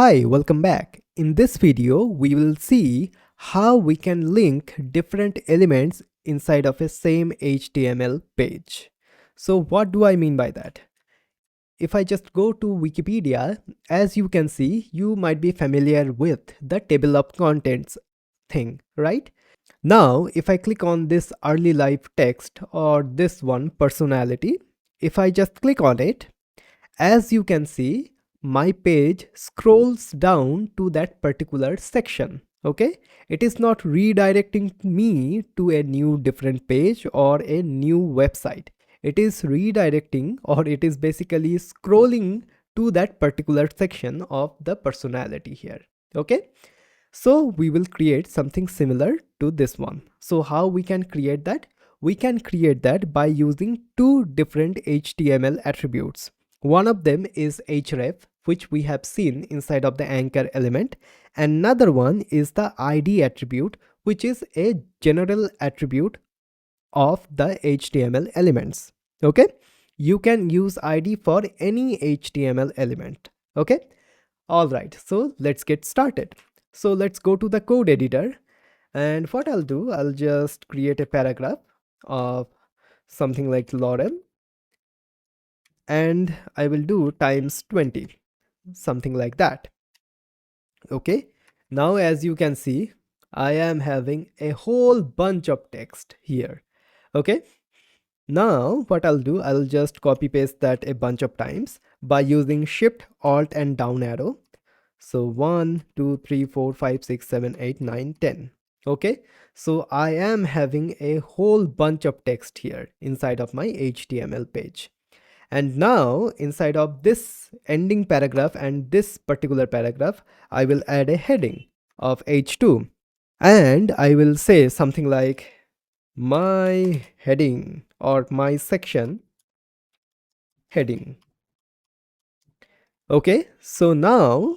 Hi, welcome back. In this video, we will see how we can link different elements inside of a same HTML page. So what do I mean by that? If I just go to Wikipedia, as you can see, you might be familiar with the table of contents thing, right? Now, if I click on this early life text or this one personality, if I just click on it, as you can see, my page scrolls down to that particular section. Okay, it is not redirecting me to a new different page or a new website. It is redirecting, or it is basically scrolling to that particular section of the personality here. Okay, so we will create something similar to this one. So how we can create that? We can create that by using two different HTML attributes. One of them is href, which we have seen inside of the anchor element. Another one is the ID attribute, which is a general attribute of the HTML elements. Okay, you can use ID for any HTML element. Okay, all right, so let's get started. So let's go to the code editor, and what I'll do, I'll just create a paragraph of something like Laurel, and I will do times 20, something like that. Okay, now as you can see, I am having a whole bunch of text here. Okay, now what I'll do, I'll just copy paste that a bunch of times by using Shift, Alt and down arrow. So 1, 2, 3, 4, 5, 6, 7, 8, 9, 10. Okay, so I am having a whole bunch of text here inside of my HTML page. And now inside of this ending paragraph and this particular paragraph, I will add a heading of H2. And I will say something like my heading or my section heading. Okay, so now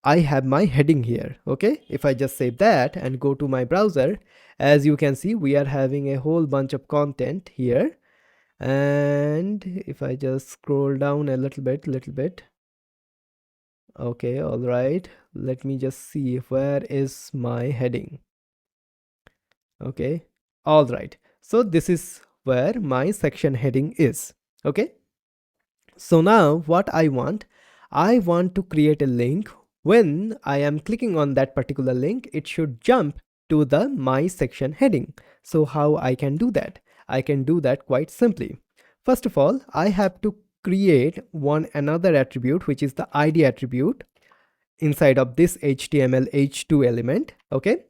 I have my heading here. Okay, if I just save that and go to my browser, as you can see, we are having a whole bunch of content here. And if I just scroll down a little bit. Okay, all right, let me just see where is my heading. Okay, all right, so this is where my section heading is. Okay, so now what I want to create a link. When I am clicking on that particular link, it should jump to the my section heading. So how I can do that? I can do that quite simply. First of all, I have to create another attribute, which is the ID attribute inside of this HTML H2 element. Okay,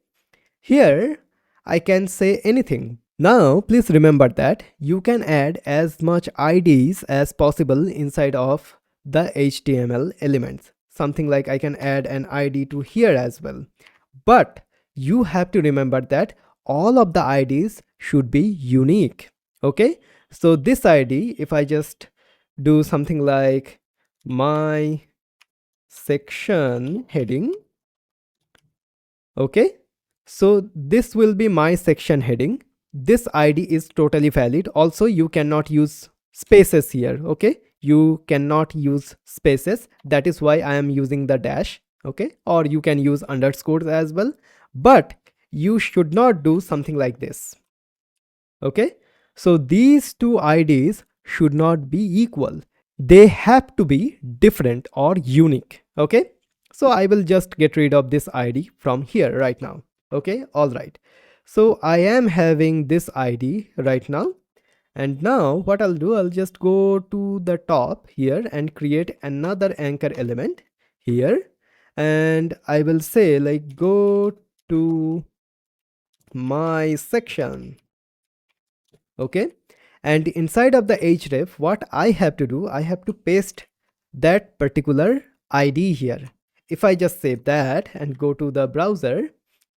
here I can say anything. Now please remember that you can add as much IDs as possible inside of the HTML elements. Something like I can add an ID to here as well. But you have to remember that all of the IDs should be unique. Okay, so this ID, if I just do something like my section heading, okay, so this will be my section heading. This ID is totally valid. Also, you cannot use spaces here. Okay, you cannot use spaces. That is why I am using the dash. Okay, or you can use underscores as well, but you should not do something like this. Okay, so these two IDs should not be equal. They have to be different or unique. Okay, so I will just get rid of this ID from here right now. Okay, all right, so I am having this ID right now. And now what I'll do, I'll just go to the top here and create another anchor element here, and I will say like go to my section. Okay, and inside of the href, what I have to do, I have to paste that particular ID here. If I just save that and go to the browser,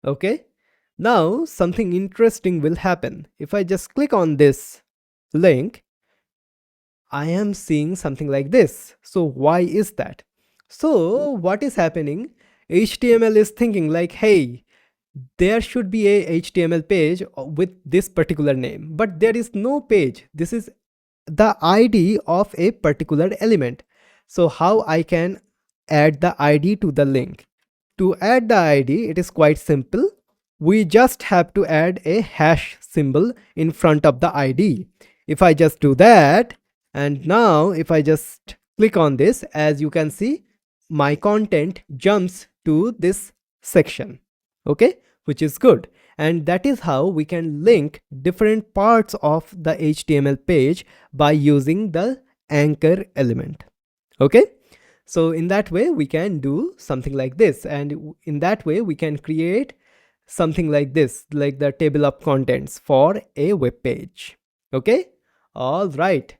okay, now something interesting will happen. If I just click on this link, I am seeing something like this. So why is that? So what is happening? HTML is thinking like, hey, there should be a HTML page with this particular name, but there is no page. This is the ID of a particular element. So how I can add the ID to the link. To add the ID, it is quite simple. We just have to add a hash symbol in front of the ID. If I just do that, and now if I just click on this, as you can see, my content jumps to this section, okay, which is good. And that is how we can link different parts of the HTML page by using the anchor element, okay. So in that way we can do something like this, and in that way we can create something like this, like the table of contents for a web page, okay. All right,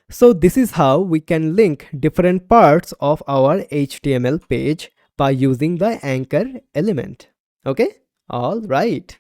so this is how we can link different parts of our HTML page by using the anchor element, okay. All right.